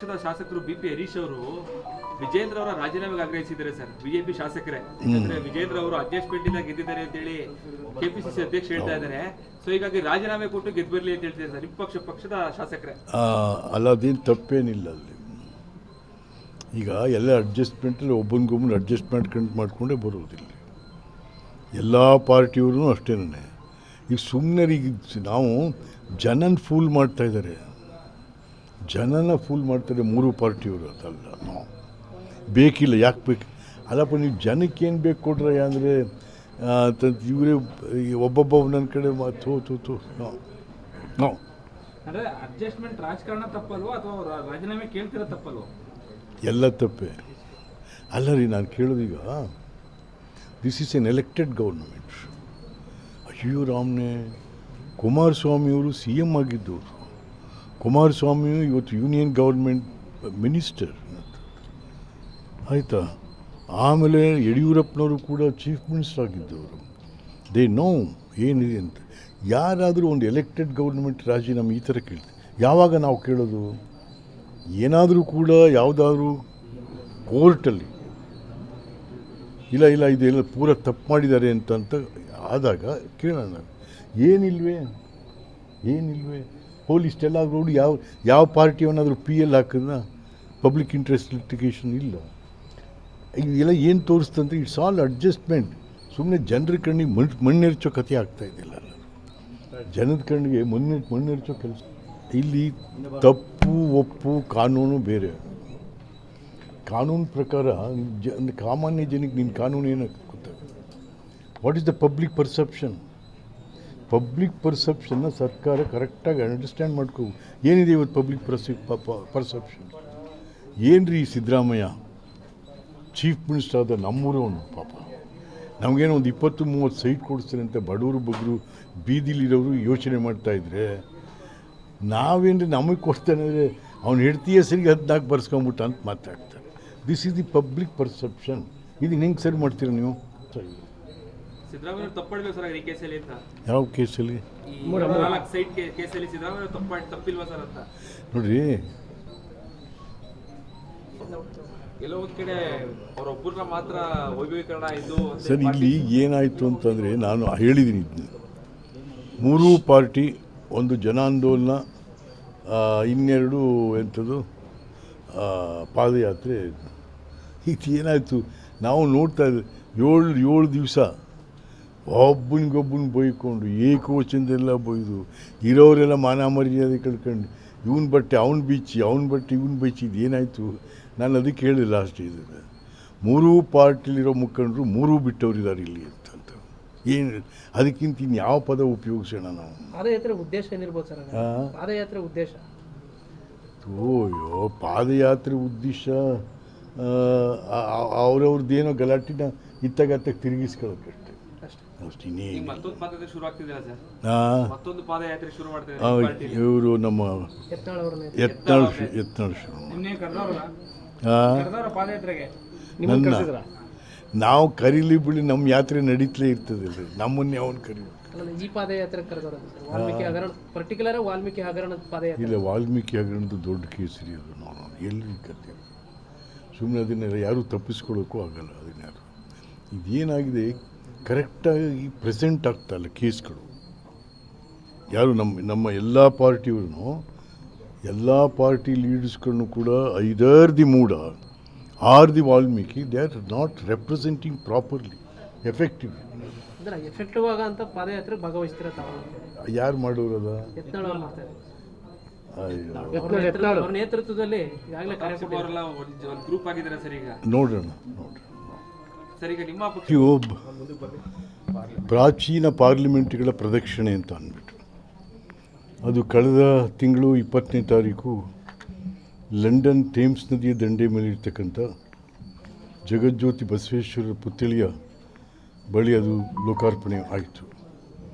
ಪಕ್ಷದ ಶಾಸಕರು ಬಿಪಿ ಹರೀಶ್ ಅವರು ವಿಜೇಂದ್ರ ಅವರ ರಾಜೀನಾಮೆಗೆ ಆಗ್ರಹಿಸಿದ್ದಾರೆ ಸರ್. ಬಿಜೆಪಿ ಶಾಸಕರೇ ವಿಜೇಂದ್ರ ಅವರು ಅಡ್ಜಸ್ಟ್ಮೆಂಟ್ ಇಂದ ಗೆದ್ದಿದ್ದಾರೆ ಅಂತ ಹೇಳಿ ಕೆಪಿಸಿಸಿ ಅಧ್ಯಕ್ಷ ಹೇಳ್ತಾ ಇದ್ದಾರೆ. ಸೊ ಹೀಗಾಗಿ ರಾಜೀನಾಮೆ ಕೊಟ್ಟು ಗೆದ್ದು ಬರಲಿ ಅಂತ ಹೇಳ್ತಿದ್ದಾರೆ ಸರ್ ನಿಮ್ಮ ಪಕ್ಷದ ಶಾಸಕರೇ. ಅಲ್ಲದೇನು ತಪ್ಪೇನಿಲ್ಲ. ಅಲ್ಲಿ ಈಗ ಎಲ್ಲ ಅಡ್ಜಸ್ಟ್ಮೆಂಟಲ್ಲಿ ಒಬ್ಬನಿಗೊಬ್ಬನು ಅಡ್ಜಸ್ಟ್ ಮಾಡ್ಕೊಂಡೇ ಬರೋದಿಲ್ಲ. ಎಲ್ಲ ಪಾರ್ಟಿಯವರು ಅಷ್ಟೇನೆ. ಈಗ ಸುಮ್ಮನೆ ಈಗ ನಾವು ಜನನ ಫೂಲ್ ಮಾಡ್ತಾಯಿದ್ದಾರೆ, ಜನನ ಫೂಲ್ ಮಾಡ್ತಾರೆ ಮೂರು ಪಾರ್ಟಿಯವರು. ಅದಲ್ಲ, ನಾವು ಬೇಕಿಲ್ಲ. ಯಾಕೆ ಬೇಕು? ಅಲ್ಲಪ್ಪ ನೀವು ಜನಕ್ಕೆ ಏನು ಬೇಕು ಕೊಡ್ರೆ ಅಂದರೆ ಇವರೇ ಒಬ್ಬೊಬ್ಬ ನನ್ನ ಕಡೆ ನಾವು ಅಂದರೆ ಅಡ್ಜಸ್ಟ್ಮೆಂಟ್ ರಾಜಕಾರಣ ತಪ್ಪಲ್ವೋ ಅಥವಾ ರಾಜೀನಾಮೆ ಕೇಳ್ತಿರೋ ತಪ್ಪಲ್ವೋ? ಎಲ್ಲ ತಪ್ಪೇ. ಅಲ್ಲ ರೀ, ನಾನು ಕೇಳೋದೀಗ this is an elected government. ಅಯ್ಯೋ ರಾಮ್ನೆ, ಕುಮಾರಸ್ವಾಮಿಯವರು ಸಿ ಎಮ್ ಆಗಿದ್ದವರು. ಕುಮಾರಸ್ವಾಮಿಯು ಇವತ್ತು ಯೂನಿಯನ್ ಗೌರ್ಮೆಂಟ್ ಮಿನಿಸ್ಟರ್ ಆಯಿತಾ. ಆಮೇಲೆ ಯಡಿಯೂರಪ್ಪನವರು ಕೂಡ ಚೀಫ್ ಮಿನಿಸ್ಟರ್ ಆಗಿದ್ದವರು. ದೇ ನೋ ಏನಿದೆ ಅಂತ. ಯಾರಾದರೂ ಒಂದು ಎಲೆಕ್ಟೆಡ್ ಗೌರ್ಮೆಂಟ್ ರಾಜೀನಾಮೆ ಈ ಥರ ಕೇಳ್ತಾರೆ. ಯಾವಾಗ ನಾವು ಕೇಳೋದು? ಏನಾದರೂ ಕೂಡ ಯಾವುದಾದ್ರೂ ಕೋರ್ಟಲ್ಲಿ ಇಲ್ಲ ಇಲ್ಲ ಇದೆಲ್ಲ ಪೂರ ತಪ್ಪು ಮಾಡಿದ್ದಾರೆ ಅಂತ ಆದಾಗ ಕೇಳೋಣ. ಏನಿಲ್ವೇ ಇಷ್ಟೆಲ್ಲ ನೋಡಿ ಯಾವ ಪಾರ್ಟಿಯವನ್ನಾದರೂ ಪಿ ಎಲ್ ಹಾಕಿದ್ನ ಪಬ್ಲಿಕ್ ಇಂಟ್ರೆಸ್ಟ್ ಲಿಟಿಗೇಷನ್ ಇಲ್ಲ. ಇದೆಲ್ಲ ಏನು ತೋರಿಸ್ತಂತೆ? It's all adjustment. ಸುಮ್ಮನೆ ಜನರ ಕಣ್ಣಿಗೆ ಮಣ್ಣೆರ್ಚೋ ಕಥೆ ಆಗ್ತಾಯಿದ್ದಿಲ್ಲ. ಜನದ ಕಣ್ಣಿಗೆ ಮಣ್ಣೆರ್ಚೋ ಕೆಲಸ. ಇಲ್ಲಿ ತಪ್ಪು ಒಪ್ಪು ಕಾನೂನು ಬೇರೆ. ಕಾನೂನು ಪ್ರಕಾರ ಸಾಮಾನ್ಯ ಜನಕ್ಕೆ ನಿನ್ನ ಕಾನೂನು ಏನಕ್ಕೆ ಗೊತ್ತಾಗುತ್ತೆ? What is the public perception? Public ಪರ್ಸೆಪ್ಷನ್ನ ಸರ್ಕಾರ ಕರೆಕ್ಟಾಗಿ ಅಂಡರ್ಸ್ಟ್ಯಾಂಡ್ ಮಾಡ್ಕೋ. ಏನಿದೆ ಇವತ್ತು ಪಬ್ಲಿಕ್ ಪರ್ಸೆಪ್ಷನ್? ಏನು ರೀ ಸಿದ್ದರಾಮಯ್ಯ ಚೀಫ್ ಮಿನಿಸ್ಟರ್ ಆದ ನಮ್ಮೂರವನು ಪಾಪ, ನಮಗೇನೋ ಒಂದು 20-30 ಸೈಟ್ ಕೊಡಿಸ್ತಾರೆ ಅಂತ ಬಡವರು ಬಗ್ಗರು ಬೀದಿಲಿರೋರು ಯೋಚನೆ ಮಾಡ್ತಾಯಿದ್ರೆ, ನಾವೇನ್ರಿ ನಮಗೆ ಕೊಡ್ತಾನೆ ಅಂದರೆ ಅವ್ನು ಹೆಂಡ್ತಿ ಹೆಸರಿಗೆ 14 ಬರ್ಸ್ಕೊಂಬಿಟ್ಟ ಅಂತ ಮಾತಾಡ್ತಾರೆ. This is the public perception. ಇದನ್ನು ಹೆಂಗೆ ಸರಿ ಮಾಡ್ತೀರ ನೀವು? ಯಾವ ಕೇಸಲ್ಲಿ? ನೋಡ್ರಿ, ಸರ್ ಇಲ್ಲಿ ಏನಾಯಿತು ಅಂತಂದರೆ, ನಾನು ಹೇಳಿದ್ದೀನಿ ಮೂರೂ ಪಾರ್ಟಿ ಒಂದು ಜನಾಂದೋಲನ, ಇನ್ನೆರಡು ಎಂಥದ್ದು ಪಾದಯಾತ್ರೆ. ಇದು ಏನಾಯಿತು ನಾವು ನೋಡ್ತಾ ಇದ್ದೀವಿ. 7 ದಿವಸ ಒಬ್ಬನಿಗೊಬ್ಬನ ಬೈಕೊಂಡು ಏಕವಚನದೆಲ್ಲ ಬೈದು ಇರೋರೆಲ್ಲ ಮಾನ ಮರ್ಯಾದೆ ಕಳ್ಕೊಂಡು ಇವನ ಬಟ್ಟೆ ಅವ್ನು ಬಿಚ್ಚಿ, ಅವ್ನ ಬಟ್ಟೆ ಇವನು ಬಿಚ್ಚಿ. ಇದೇನಾಯಿತು? ನಾನು ಅದಕ್ಕೆ ಹೇಳಿಲ್ಲ ಲಾಸ್ಟ್ ಇದೆ. ಮೂರೂ ಪಾರ್ಟಿಲಿರೋ ಮುಖಂಡರು ಮೂರೂ ಬಿಟ್ಟವರಿದ್ದಾರೆ ಇಲ್ಲಿ ಅಂತ. ಏನು ಅದಕ್ಕಿಂತ ಇನ್ನು ಯಾವ ಪದ ಉಪಯೋಗಿಸೋಣ ನಾವು? ಪಾದಯಾತ್ರೆ ಉದ್ದೇಶ ಏನಿರ್ಬೋದು ಸರ್? ಪಾದಯಾತ್ರೆ ಉದ್ದೇಶ ಪಾದಯಾತ್ರೆ ಉದ್ದೇಶ ಅವ್ರವ್ರದ್ದೇನೋ ಗಲಾಟಿನ ಇತ್ತಾಗ ತಿರುಗಿಸ್ಕೊಳ್ಳೋಕ್ಕಷ್ಟೇ. ಇವರು ನಮ್ಮ ಯತ್ನಾಳ್ ನಾವು ಕರೀಲಿ ಬಿಡಿ, ನಮ್ಮ ಯಾತ್ರೆ ನಡೀತಲೇ ಇರ್ತದಿಲ್ಲ. ನಮ್ಮನ್ನೇ ಅವನು ಕರೀ. ಈ ಪಾದಯಾತ್ರೆ ವಾಲ್ಮೀಕಿ ಹಗರಣದ ಪಾದಯಾತ್ರೆ ಇಲ್ಲ, ವಾಲ್ಮೀಕಿ ಹಗರಣದ ದೊಡ್ಡ ಕೇಸರಿ ಅದು. ನಾವು ಎಲ್ಲಿ ಕತೆ ಸುಮ್ಮನೆ ಅದನ್ನೆಲ್ಲ ಯಾರೂ ತಪ್ಪಿಸ್ಕೊಳ್ಳೋಕ್ಕೂ ಆಗಲ್ಲ. ಅದನ್ಯಾರು ಇದೇನಾಗಿದೆ ಕರೆಕ್ಟಾಗಿ ಪ್ರೆಸೆಂಟ್ ಆಗ್ತಾಯಿಲ್ಲ ಕೇಸ್ಗಳು. ಯಾರು ನಮ್ಮ ಎಲ್ಲ ಪಾರ್ಟಿಯವ್ರೂ, ಎಲ್ಲ ಪಾರ್ಟಿ ಲೀಡರ್ಸ್ಗಳನ್ನು ಕೂಡ either the MUDA or the Valmiki, they are not representing properly effectively. Effective ಆಗಂತ ಪಾದಯಾತ್ರೆ ಭಾಗವಹಿಸ್ತಿರ ಯಾರು ಮಾಡೋರದ? ನೇತೃತ್ವದಲ್ಲಿ ನೋಡೋಣ. ಪ್ರಾಚೀನ ಪಾರ್ಲಿಮೆಂಟ್ಗಳ ಪ್ರದಕ್ಷಿಣೆ ಅಂತ ಅಂದ್ಬಿಟ್ಟು ಅದು ಕಳೆದ ತಿಂಗಳು 20ನೇ ತಾರೀಕು ಲಂಡನ್ ಥೇಮ್ಸ್ ನದಿಯ ದಂಡೆ ಮೇಲೆ ಇರ್ತಕ್ಕಂಥ ಜಗಜ್ಯೋತಿ ಬಸವೇಶ್ವರರ ಪುತ್ಥಳಿಯ ಬಳಿ ಅದು ಲೋಕಾರ್ಪಣೆ ಆಯಿತು.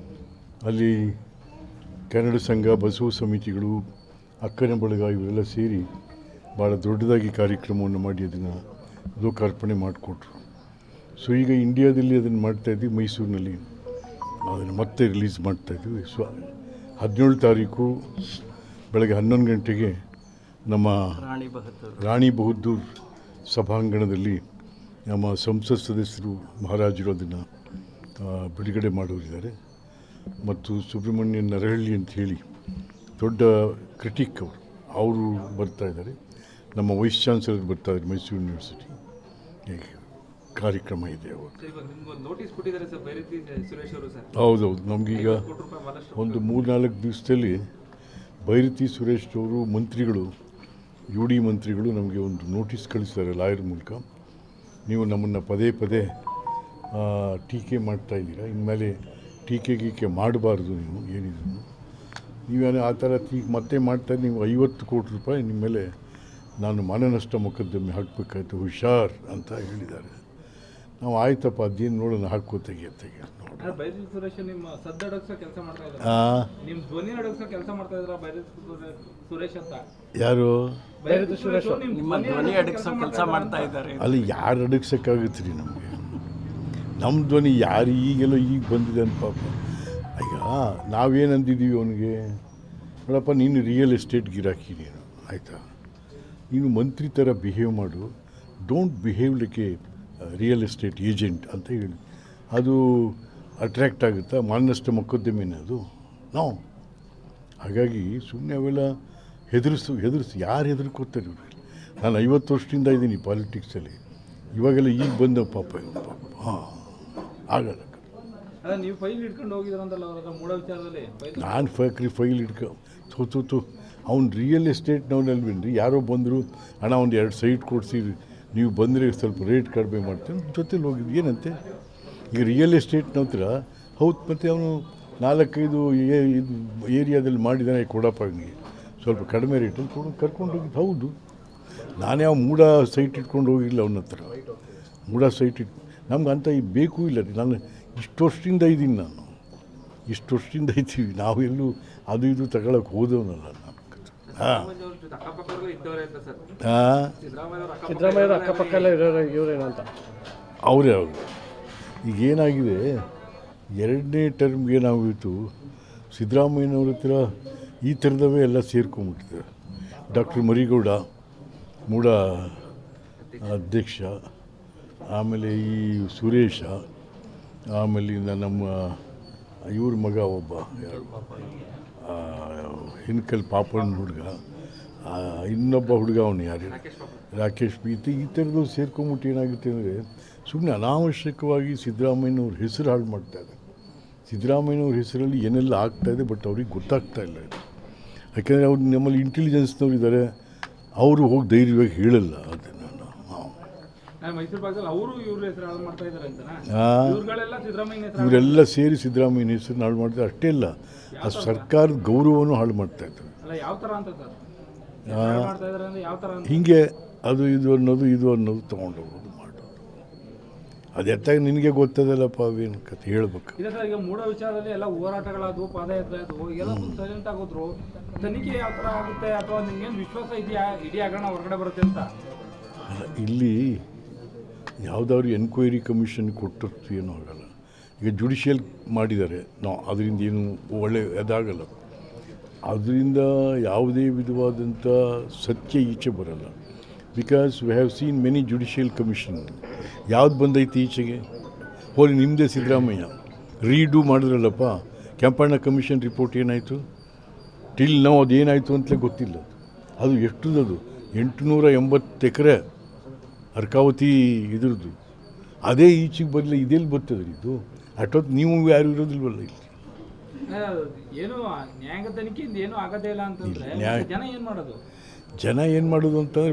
ಅಲ್ಲಿ ಕನ್ನಡ ಸಂಘ, ಬಸವ ಸಮಿತಿಗಳು, ಅಕ್ಕನ ಬಳಗ ಇವರೆಲ್ಲ ಸೇರಿ ಭಾಳ ದೊಡ್ಡದಾಗಿ ಕಾರ್ಯಕ್ರಮವನ್ನು ಮಾಡಿ ಅದನ್ನು ಲೋಕಾರ್ಪಣೆ ಮಾಡಿಕೊಟ್ರು. ಸೊ ಈಗ ಇಂಡಿಯಾದಲ್ಲಿ ಅದನ್ನು ಮಾಡ್ತಾಯಿದ್ವಿ, ಮೈಸೂರಿನಲ್ಲಿ ಅದನ್ನು ಮತ್ತೆ ರಿಲೀಸ್ ಮಾಡ್ತಾಯಿದ್ವಿ. 17 ತಾರೀಕು ಬೆಳಗ್ಗೆ 11 ಗಂಟೆಗೆ ನಮ್ಮ ರಾಣಿ ಬಹದ್ದೂರ್ ಸಭಾಂಗಣದಲ್ಲಿ ನಮ್ಮ ಸಂಸತ್ ಸದಸ್ಯರು ಮಹಾರಾಜರು ಅದನ್ನು ಬಿಡುಗಡೆ ಮಾಡೋರಿದ್ದಾರೆ. ಮತ್ತು ಸುಬ್ರಹ್ಮಣ್ಯನ್ ನರಹಳ್ಳಿ ಅಂತ ಹೇಳಿ ದೊಡ್ಡ ಕ್ರಿಟಿಕ್ ಅವರು ಬರ್ತಾ ಇದ್ದಾರೆ. ನಮ್ಮ ವೈಸ್ ಚಾನ್ಸಲರ್ ಬರ್ತಾ ಇದ್ದಾರೆ ಮೈಸೂರು ಯೂನಿವರ್ಸಿಟಿ. ಕಾರ್ಯಕ್ರಮ ಇದೆ ಅವರು. ನೋಟಿಸ್ ಕೊಟ್ಟಿದ್ದಾರೆ ಸರ್ ಬೈರತಿ ಸುರೇಶ್ ಅವರು ಸರ್. ಹೌದೌದು, ನಮಗೀಗ ಒಂದು 3-4 ದಿವಸದಲ್ಲಿ ಬೈರತಿ ಸುರೇಶ್ ಅವರು ಮಂತ್ರಿಗಳು UD ಮಂತ್ರಿಗಳು ನಮಗೆ ಒಂದು ನೋಟಿಸ್ ಕಳಿಸ್ತಾರೆ ಲಾಯರ್ ಮೂಲಕ. ನೀವು ನಮ್ಮನ್ನು ಪದೇ ಪದೇ ಟೀಕೆ ಮಾಡ್ತಾ ಇದ್ದೀರಾ, ಇನ್ಮೇಲೆ ಟೀಕೆ ಮಾಡಬಾರ್ದು, ನೀವು ಏನಿದ್ರು ನೀವೇನೋ ಆ ಥರ ಮತ್ತೆ ಮಾಡ್ತಾರೆ, ನೀವು 50 ಕೋಟಿ ರೂಪಾಯಿ ನಿಮ್ಮ ಮೇಲೆ ನಾನು ಮಾನನಷ್ಟ ಮೊಕದ್ದಮೆ ಹಾಕಬೇಕಾಯ್ತು, ಹುಷಾರ್ ಅಂತ ಹೇಳಿದ್ದಾರೆ. ನಾವು ಆಯ್ತಪ್ಪ ಅದೇನು ನೋಡೋಣ, ಹಾಕೋ ತೆಗೆ ಬೈರತಿ ಸುರೇಶ್ ನಿಮ್ಮ ಸದ್ದಡಗಿಸೋ ಕೆಲಸ ಮಾಡ್ತಾ ಇದ್ದಾರೆ, ನಿಮ್ಮ ಧ್ವನಿ ಅಡಗಿಸೋ ಕೆಲಸ ಮಾಡ್ತಾ ಇದ್ದಾರೆ ಬೈರತಿ ಸುರೇಶ್ ಅಂತ. ಯಾರು ಬೈರತಿ ಸುರೇಶ್ ನಿಮ್ಮ ಧ್ವನಿ ಅಡಗಿಸೋ ಕೆಲಸ ಮಾಡ್ತಾ ಇದ್ದಾರೆ. ಅಲ್ಲಿ ಯಾರು ಅಡಗಿಸೋಕ್ಕಾಗುತ್ತೆ ರೀ ನಮಗೆ? ನಮ್ಮ ಧ್ವನಿ ಯಾರು ಈಗೆಲ್ಲ ಈಗ ಬಂದಿದೆ ಅಂತ ಪಾಪ. ಈಗ ನಾವೇನಂದಿದ್ದೀವಿ ಅವನಿಗೆ, ನೋಡಪ್ಪ ನೀನು ರಿಯಲ್ ಎಸ್ಟೇಟ್ ಗಿರಾಕಿ ನೀನು, ಆಯಿತಾ, ನೀನು ಮಂತ್ರಿ ಥರ ಬಿಹೇವ್ ಮಾಡು, don't behave like A real estate agent ಅಂತ ಹೇಳಿ. ಅದು ಅಟ್ರ್ಯಾಕ್ಟ್ ಆಗುತ್ತಾ? ಮಾನನಷ್ಟ ಮೊಕದ್ದಮೆನೇ ಅದು ನಾವು. ಹಾಗಾಗಿ ಸುಮ್ಮನೆ ಅವೆಲ್ಲ ಹೆದರಿಸು ಯಾರು ಹೆದರ್ಕೋತಾರೆ ಇವ್ರಿಗೆ? ನಾನು 50 ವರ್ಷದಿಂದ ಇದ್ದೀನಿ ಪಾಲಿಟಿಕ್ಸಲ್ಲಿ, ಇವಾಗೆಲ್ಲ ಈಗ ಬಂದ ಪಾಪ ಹಾಂ ಆಗಲ್ಲ. ಅಲ್ಲ ನೀವು ಫೈಲ್ ಇಟ್ಕೊಂಡು ಹೋಗಿದ್ರಂತಲ್ಲ ಅವರ ಮೂಢ ವಿಚಾರದಲ್ಲಿ. ನಾನು ಫೈಲ್ ಹಿಡ್ಕೊ ಅವ್ನು ರಿಯಲ್ ಎಸ್ಟೇಟ್ನವನಲ್ವೇನ್ರಿ, ಯಾರೋ ಬಂದರು ಹಣ ಒಂದು 2 ಸೈಟ್ ಕೊಡಿಸಿ ನೀವು ಬಂದರೆ ಸ್ವಲ್ಪ ರೇಟ್ ಕಡಿಮೆ ಮಾಡ್ತೀನಿ ಜೊತೆಲಿ ಹೋಗಿದ್ದು ಏನಂತೆ. ಈಗ ರಿಯಲ್ ಎಸ್ಟೇಟ್ನವ್ರ ಹೌದು, ಮತ್ತು ಅವನು 4-5 ಏರಿಯಾದಲ್ಲಿ ಮಾಡಿದ್ದಾನೆ, ಕೊಡಪ್ಪ ನನಗೆ ಸ್ವಲ್ಪ ಕಡಿಮೆ ರೇಟಲ್ಲಿ ಕರ್ಕೊಂಡು ಹೋಗಿದ್ದು. ಹೌದು, ನಾನು ಯಾವ ಮೂಢ ಸೈಟ್ ಇಟ್ಕೊಂಡು ಹೋಗಿಲ್ಲ ಅವನ ಹತ್ರ. ಮೂಢ ಸೈಟ್ ನಮ್ಗೆ ಅಂತ ಬೇಕು ಇಲ್ಲ ರೀ. ನಾನು ಇಷ್ಟು ವರ್ಷದಿಂದ ಇದ್ದೀನಿ, ಇಷ್ಟು ವರ್ಷದಿಂದ ಇದ್ದೀವಿ ನಾವೆಲ್ಲೂ ಅದು ಇದು ತಗೊಳಕ್ಕೆ ಹೋದವನಲ್ಲ ನಾನು. ಹಾಂ ಸಿದ್ದರಾಮಯ್ಯವ್ರ ಅಕ್ಕಪಕ್ಕಲ್ಲೇ ಇವರೇನಂತ ಅವರೇ ಈಗೇನಾಗಿದೆ, 2ನೇ ಟರ್ಮ್ಗೆ ಏನಾಗೋಯಿತು, ಸಿದ್ದರಾಮಯ್ಯನವ್ರ ಹತ್ರ ಈ ಥರದವೇ ಎಲ್ಲ ಸೇರ್ಕೊಂಡ್ಬಿಟ್ಟಿದ್ದಾರೆ. ಡಾಕ್ಟರ್ ಮರಿಗೌಡ ಮೂಢ ಅಧ್ಯಕ್ಷ, ಆಮೇಲೆ ಈ ಸುರೇಶ, ಆಮೇಲೆ ನಮ್ಮ ಇವ್ರ ಮಗ ಒಬ್ಬ ಹಿನ್ಕಲ್ ಪಾಪಣ್ಣ ಹುಡುಗ, ಇನ್ನೊಬ್ಬ ಹುಡುಗ ಅವನು ಯಾರು ರಾಕೇಶ್ ಬೀತಿ, ಈ ಥರದ್ದು ಸೇರ್ಕೊಂಬಿಟ್ಟು ಏನಾಗುತ್ತೆ ಅಂದರೆ ಸುಮ್ಮನೆ ಅನಾವಶ್ಯಕವಾಗಿ ಸಿದ್ದರಾಮಯ್ಯನವ್ರ ಹೆಸರು ಹಾಳು ಮಾಡ್ತಾಯಿದ್ದಾರೆ. ಸಿದ್ದರಾಮಯ್ಯನವ್ರ ಹೆಸರಲ್ಲಿ ಏನೆಲ್ಲ ಆಗ್ತಾಯಿದೆ, ಬಟ್ ಅವ್ರಿಗೆ ಗೊತ್ತಾಗ್ತಾ ಇಲ್ಲ ಇದು. ಯಾಕೆಂದರೆ ಅವ್ರು ನಮ್ಮಲ್ಲಿ ಇಂಟೆಲಿಜೆನ್ಸ್ನವ್ರು ಇದ್ದಾರೆ, ಅವರು ಹೋಗಿ ಧೈರ್ಯವಾಗಿ ಹೇಳಲ್ಲ ಅದನ್ನು. ಮೈಸೂರು ಭಾಗದಲ್ಲಿ ಅವರು ಇವ್ರ ಹೆಸರು ಹಾಳು ಮಾಡ್ತಾ ಇದ್ದಾರೆ ಇವರೆಲ್ಲ ಸೇರಿ ಸಿದ್ದರಾಮಯ್ಯನ ಹೆಸರು ಹಾಳು ಮಾಡ್ತಾರೆ. ಅಷ್ಟೇ ಇಲ್ಲ, ಆ ಸರ್ಕಾರದ ಗೌರವನೂ ಹಾಳು ಮಾಡ್ತಾ ಇದ್ದಾರೆ. ಹೀಗೆ ಅದು ಇದು ಅನ್ನೋದು ತೊಗೊಂಡೋಗೋದು ಮಾಡೋದು. ಅದು ಎತ್ತಾಗ ನಿನಗೆ ಗೊತ್ತದಲ್ಲಪ್ಪ, ಅವೇನು ಕತೆ ಹೇಳ್ಬೇಕು. ಈಗ ಮೂಢ ವಿಚಾರದಲ್ಲಿ ಎಲ್ಲ ಹೋರಾಟಗಳಾದವು, ಪಾದಯಾತ್ರೆ ಆದವು, ಎಲ್ಲ ಸೈಲೆಂಟ್ ಆಗೋದ್ರು. ತನಿಖೆ ಯಾವ ಥರ ಆಗುತ್ತೆ, ಅಥವಾ ನಿಮ್ಗೇನು ವಿಶ್ವಾಸ ಇದೆಯಾ ಇಡೀ ಹಗರಣ ಹೊರಗಡೆ ಬರುತ್ತೆ ಅಂತ? ಇಲ್ಲಿ ಯಾವುದಾದ್ರು ಎನ್ಕ್ವೈರಿ ಕಮಿಷನ್ ಕೊಟ್ಟಷ್ಟು ಏನೂ ಆಗಲ್ಲ. ಈಗ ಜುಡಿಷಿಯಲ್ ಮಾಡಿದ್ದಾರೆ, ನಾವು ಅದರಿಂದ ಏನು ಒಳ್ಳೆ ಅದಾಗಲ್ಲ. ಅದರಿಂದ ಯಾವುದೇ ವಿಧವಾದಂಥ ಸತ್ಯ ಈಚೆ ಬರಲ್ಲ. Because we have seen many judicial commission. ಯಾವ್ದು ಬಂದೈತಿ ಈಚೆಗೆ? ಹೋಲಿ ನಿಮ್ಮದೇ Siddaramaiah redo ಮಾಡಿದ್ರಲ್ಲಪ್ಪ, Kempanna commission report ಏನಾಯಿತು? ಟಿಲ್ ನಾವು ಅದೇನಾಯಿತು ಅಂತಲೇ ಗೊತ್ತಿಲ್ಲ. ಅದು ಎಷ್ಟುದದು 880 ಎಕರೆ ಅರ್ಕಾವತಿ ಇದ್ರದ್ದು, ಅದೇ ಈಚೆಗೆ ಬರಲಿ, ಇದೆಲ್ಲಿ ಬರ್ತದೆ ಇದು? ಅಷ್ಟೊತ್ತು ನೀವು ಯಾರು ಇರೋದಿಲ್ವಲ್ಲ ಇಲ್ಲಿ. ಏನು ನ್ಯಾಯಾಂಗ ತನಿಖೆಯಿಂದ ಏನೂ ಆಗೋದೇ ಇಲ್ಲ ಅಂತಂದರೆ ಜನ ಏನು ಮಾಡೋದು? ಜನ ಏನು ಮಾಡೋದು ಅಂತಂದರೆ